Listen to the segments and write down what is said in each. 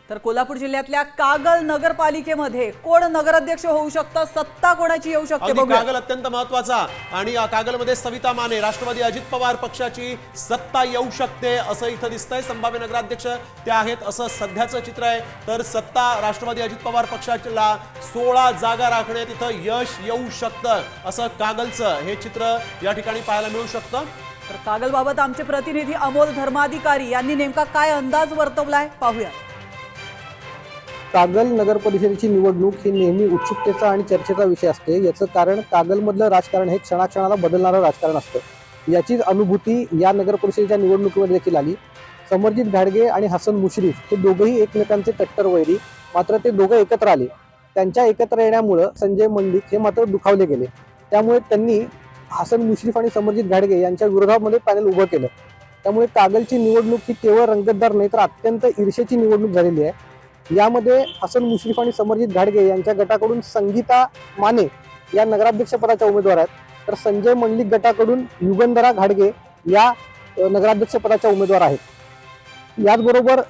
तर कोल्हापूर जिल्ह्यातल्या कागल नगरपालिकेमध्ये कोण नगराध्यक्ष होऊ शकतं, सत्ता कोणाची येऊ शकते बघूया। कागल अत्यंत महत्वाचा आणि कागलमध्ये सविता माने राष्ट्रवादी अजित पवार पक्षाची सत्ता येऊ शकते असं इथं दिसतंय। संभाव्य नगराध्यक्ष ते आहेत असं सध्याचं चित्र आहे। तर सत्ता राष्ट्रवादी अजित पवार पक्षाला 16 जागा राखण्यात इथं यश येऊ शकतं असं कागलचं हे चित्र या ठिकाणी पाहायला मिळू शकतं। तर कागलबाबत आमचे प्रतिनिधी अमोल धर्माधिकारी यांनी नेमका काय अंदाज वर्तवलाय पाहूया। कागल नगर परिषदेची निवडणूक ही नेहमी उत्सुकतेचा आणि चर्चेचा विषय असते। याचं कारण कागलमधलं राजकारण हे क्षणाक्षणाला बदलणारं राजकारण असतं। याचीच अनुभूती या नगर परिषदेच्या निवडणुकीमध्ये देखील आली। समरजित घाडगे आणि हसन मुश्रीफ हे दोघंही एकमेकांचे कट्टर वैरी, मात्र ते दोघं एकत्र आले। त्यांच्या एकत्र येण्यामुळं संजय मंडिक हे मात्र दुखावले गेले। त्यामुळे त्यांनी हसन मुश्रीफ आणि समरजित घाडगे यांच्या विरोधामध्ये पॅनल उभं केलं। त्यामुळे कागलची निवडणूक ही केवळ रंगतदार नाही तर अत्यंत ईर्षेची निवडणूक झालेली आहे। यामध्ये हसन मुश्रीफ आणि समरजित घाडगे यांच्या गटाकडून संगीता माने या नगराध्यक्षपदाच्या उमेदवार आहेत, तर संजय मंडलिक गटाकडून युगंधरा घाडगे या नगराध्यक्षपदाच्या उमेदवार आहेत। याचबरोबर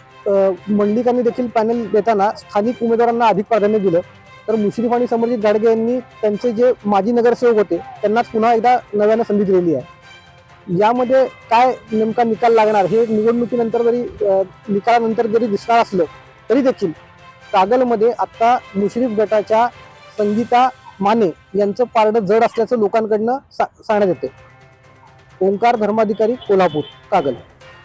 मंडलिकांनी देखील पॅनल देताना स्थानिक उमेदवारांना अधिक प्राधान्य दिलं। तर मुश्रीफ आणि समरजित घाडगे यांनी त्यांचे जे माजी नगरसेवक होते त्यांनाच पुन्हा एकदा नव्यानं संधी दिलेली आहे। यामध्ये काय नेमका निकाल लागणार हे निवडणुकीनंतर जरी निकालानंतर जरी दिसणार असलं तरी देखील कागलमध्ये आता मुश्रीफ गटाच्या संगीता माने यांचं पारडं जड असल्याचं लोकांकडनं सांगण्यात येते। ओंकार धर्माधिकारी, कोल्हापूर, कागल।